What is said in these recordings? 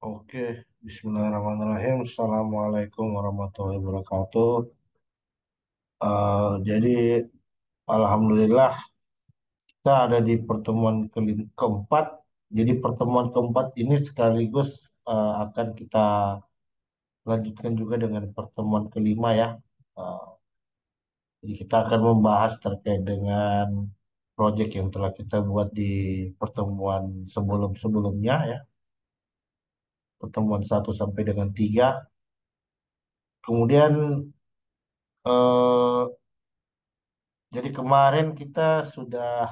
Oke, Bismillahirrahmanirrahim. Assalamualaikum warahmatullahi wabarakatuh. Jadi, Alhamdulillah kita ada di pertemuan keempat. Jadi pertemuan keempat ini sekaligus akan kita lanjutkan juga dengan pertemuan kelima ya. Eh, jadi kita akan membahas terkait dengan proyek yang telah kita buat di pertemuan sebelum-sebelumnya ya. Pertemuan satu sampai dengan 3. Kemudian eh, jadi kemarin kita sudah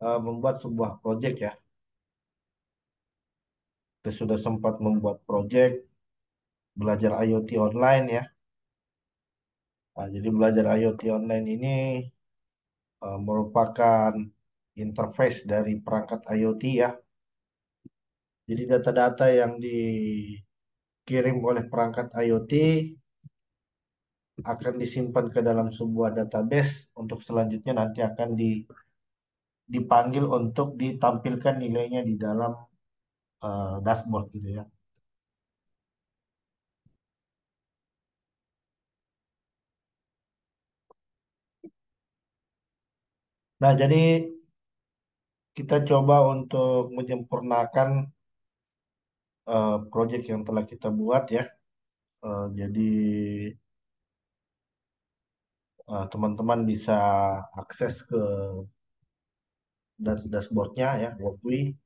membuat sebuah proyek ya. Kita sudah sempat membuat proyek belajar IoT online ya. Nah, jadi belajar IoT online ini merupakan interface dari perangkat IoT ya. Jadi data-data yang dikirim oleh perangkat IoT akan disimpan ke dalam sebuah database untuk selanjutnya nanti akan dipanggil untuk ditampilkan nilainya di dalam dashboard gitu ya. Nah, jadi kita coba untuk menyempurnakan proyek yang telah kita buat ya. Jadi teman-teman bisa akses ke dashboardnya ya, Workly.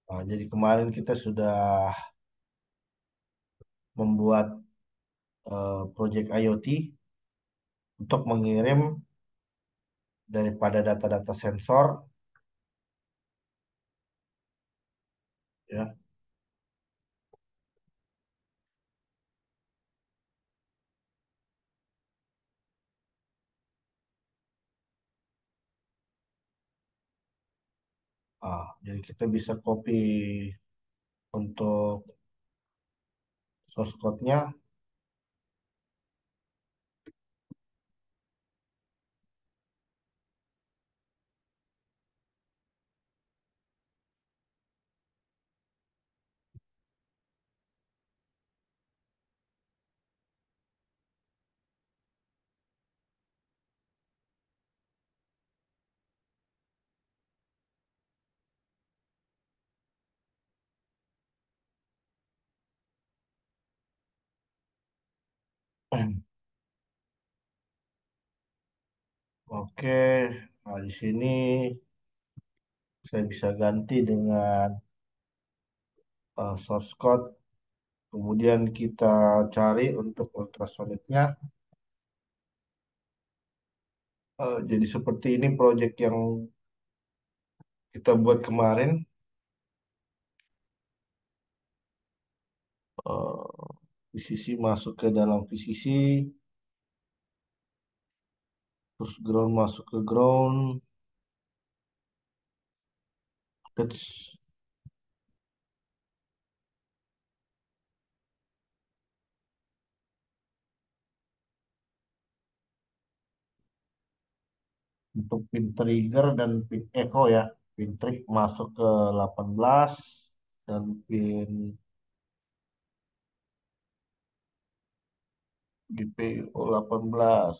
Jadi kemarin kita sudah membuat proyek IoT untuk mengirim daripada data-data sensor ya. Jadi kita bisa copy untuk source code-nya. Oke, di sini saya bisa ganti dengan source code. Kemudian kita cari untuk ultrasonicnya. Jadi seperti ini project yang kita buat kemarin. VCC masuk ke dalam VCC, terus ground masuk ke ground. Terus untuk pin trigger dan pin echo ya. Pin trig masuk ke 18 dan pin GPIO 18.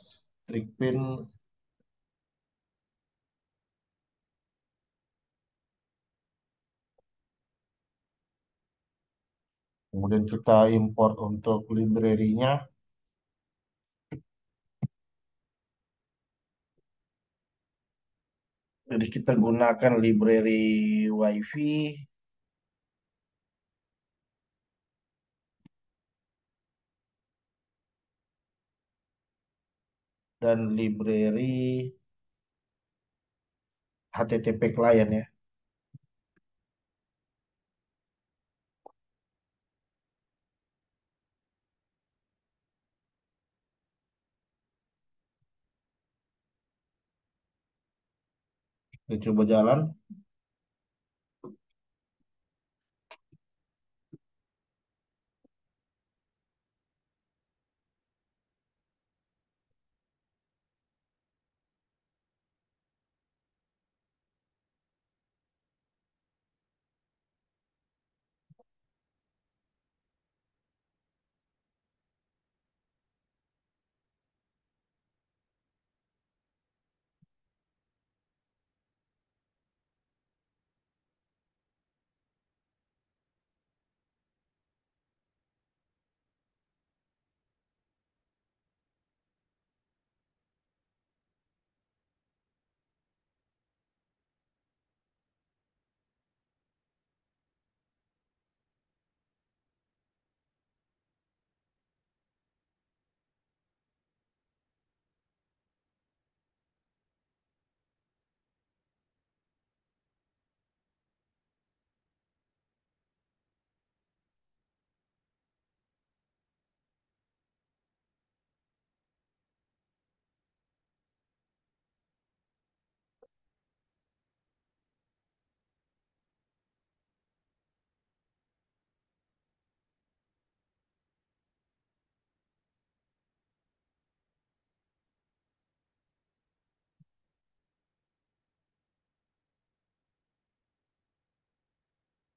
Trig pin kemudian kita import untuk library-nya. Jadi kita gunakan library WiFi dan library HTTP client ya. Kita coba jalan.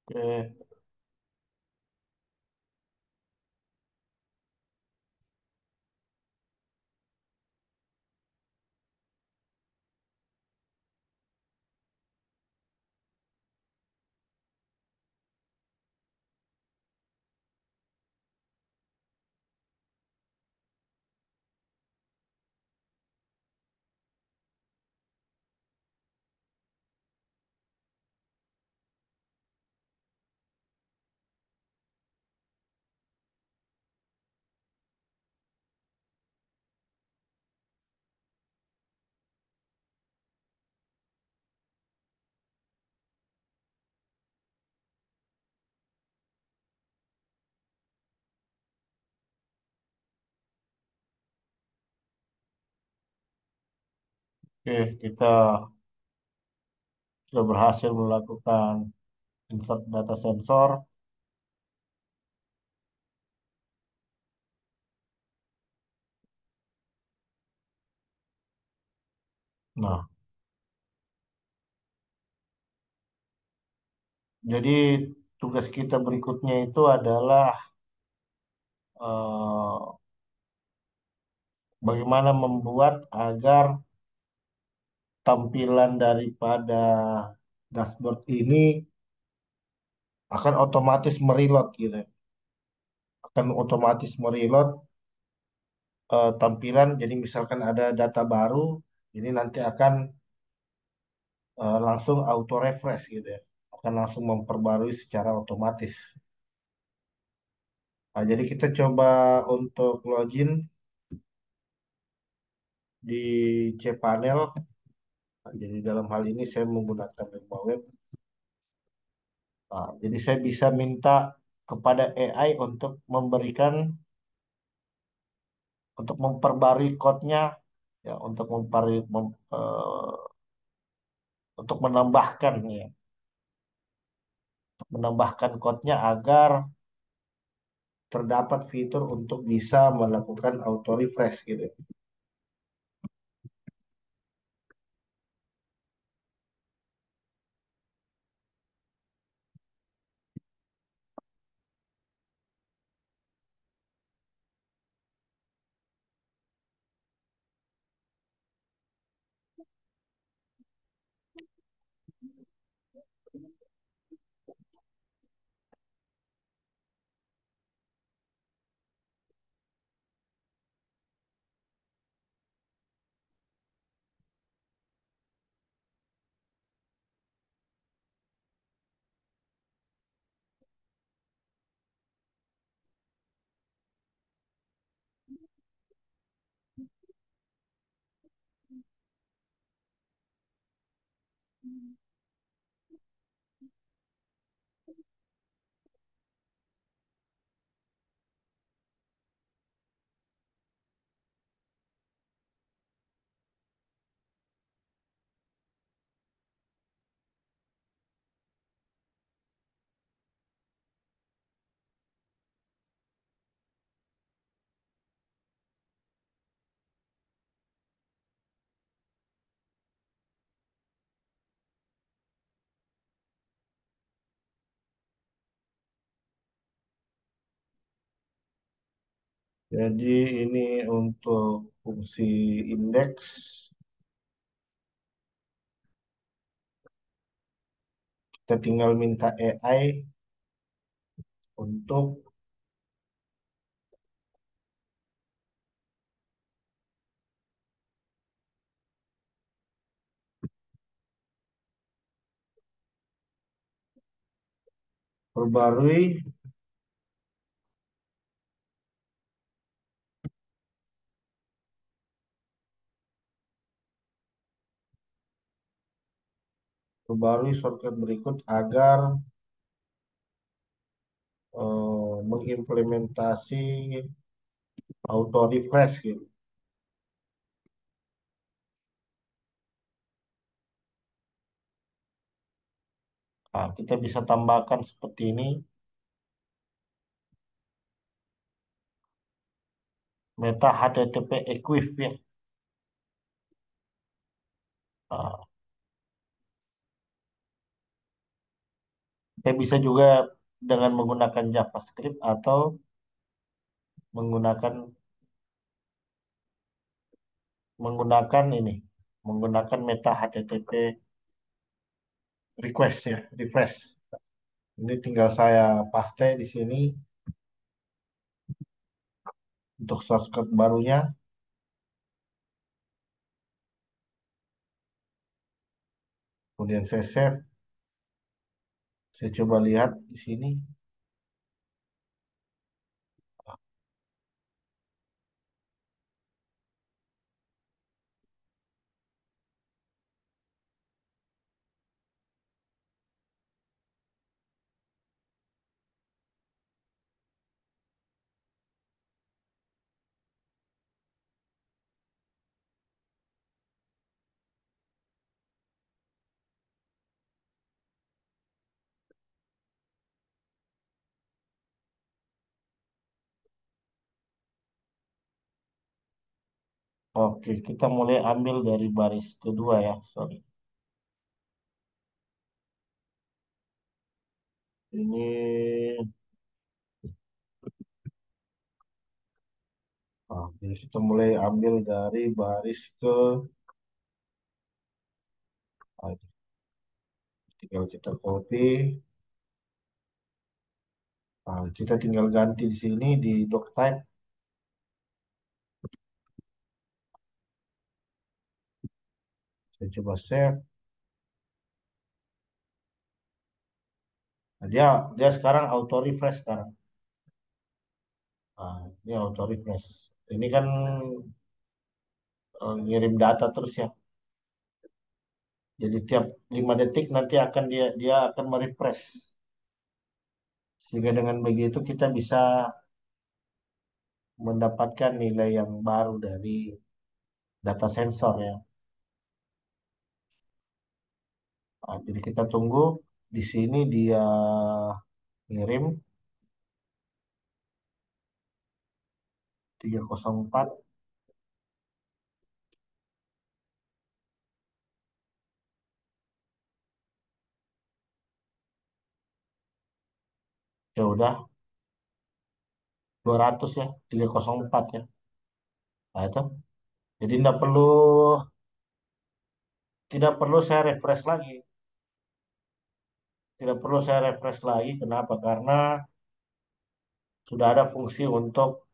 Oke, oke, kita sudah berhasil melakukan insert data sensor. Nah, jadi tugas kita berikutnya itu adalah eh, bagaimana membuat agar tampilan daripada dashboard ini akan otomatis mereload gitu. Akan otomatis mereload tampilan. Jadi misalkan ada data baru, ini nanti akan langsung auto refresh gitu ya. Akan langsung memperbarui secara otomatis. Nah, jadi kita coba untuk login di cPanel. Nah, jadi dalam hal ini saya menggunakan Lenovo Web. Nah, jadi saya bisa minta kepada AI untuk memperbarui code-nya ya untuk menambahkan ya menambahkan code-nya agar terdapat fitur untuk bisa melakukan auto refresh gitu. Jadi ini untuk fungsi indeks. Kita tinggal minta AI untuk perbarui shortcut berikut agar mengimplementasi auto refresh gitu. Nah, kita bisa tambahkan seperti ini, meta HTTP equif ya. Nah, Kita bisa juga dengan menggunakan JavaScript atau menggunakan menggunakan ini, menggunakan meta HTTP request ya, request. Ini tinggal saya paste di sini untuk source code barunya. Kemudian saya save. Saya coba lihat di sini. Oke, kita mulai ambil dari baris kedua ya. Sorry. Ini jadi kita mulai ambil dari baris ke ah, tinggal kita copy. Kita tinggal ganti di sini di doctype. Saya coba save. Nah, dia sekarang auto refresh sekarang. Ini auto refresh. Ini kan ngirim data terus ya. Jadi tiap 5 detik nanti akan dia akan merefresh. Sehingga dengan begitu kita bisa mendapatkan nilai yang baru dari data sensor ya. Jadi kita tunggu di sini dia ngirim 304. Ya udah 200 ya, 304 ya. Nah, itu. Jadi tidak perlu saya refresh lagi. Tidak perlu saya refresh lagi. Kenapa? Karena sudah ada fungsi untuk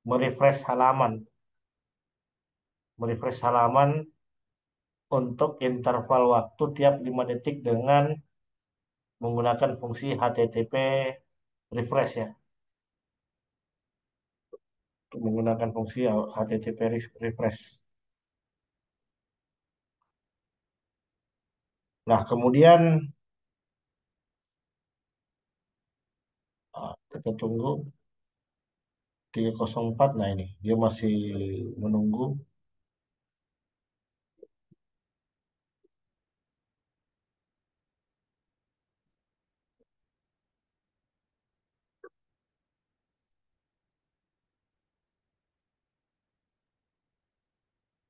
merefresh halaman. Merefresh halaman untuk interval waktu tiap 5 detik dengan menggunakan fungsi HTTP refresh ya. Menggunakan fungsi HTTP refresh. Nah, kemudian kita tunggu 304. Nah, ini dia masih menunggu.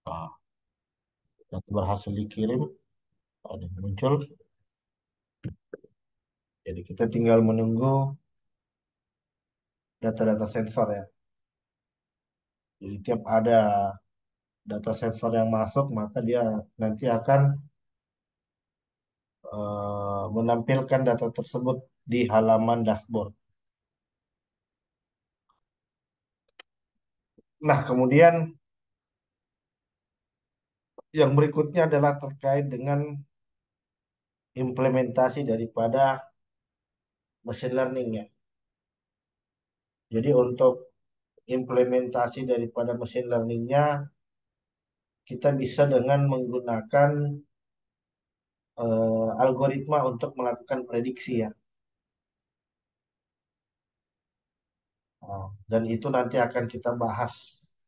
Nah, data berhasil dikirim. Ada muncul. Jadi kita tinggal menunggu data-data sensor ya. Jadi tiap ada data sensor yang masuk, maka dia nanti akan menampilkan data tersebut di halaman dashboard. Nah, kemudian yang berikutnya adalah terkait dengan implementasi daripada machine learning ya. Jadi untuk implementasi daripada machine learningnya kita bisa dengan menggunakan algoritma untuk melakukan prediksi ya. Dan itu nanti akan kita bahas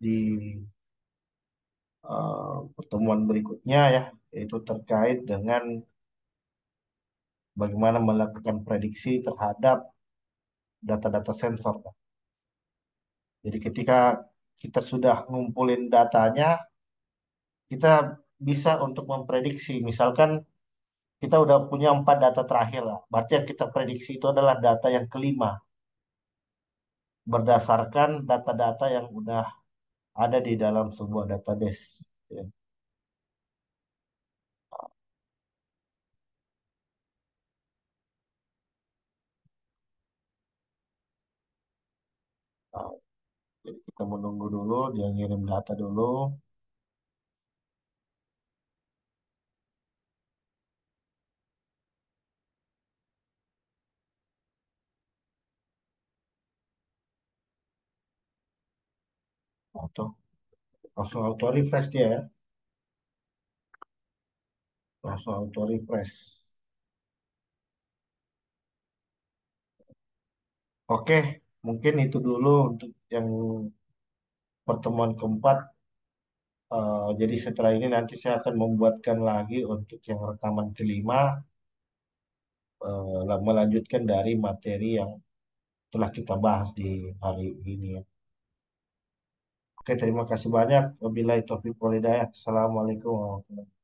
di pertemuan berikutnya ya, yaitu terkait dengan bagaimana melakukan prediksi terhadap data-data sensor. Jadi ketika kita sudah ngumpulin datanya, kita bisa untuk memprediksi. Misalkan kita udah punya 4 data terakhir lah. Berarti yang kita prediksi itu adalah data yang kelima berdasarkan data-data yang udah ada di dalam sebuah database. Ya. Nah, jadi kita menunggu dulu, dia ngirim data dulu. Atau langsung auto refresh dia ya. Langsung auto refresh. Oke, mungkin itu dulu untuk yang pertemuan keempat. Jadi setelah ini nanti saya akan membuatkan lagi untuk yang rekaman kelima, melanjutkan dari materi yang telah kita bahas di hari ini ya. Oke, terima kasih banyak. Wabillahi taufiq walhidayah. Assalamualaikum warahmatullahi wabarakatuh.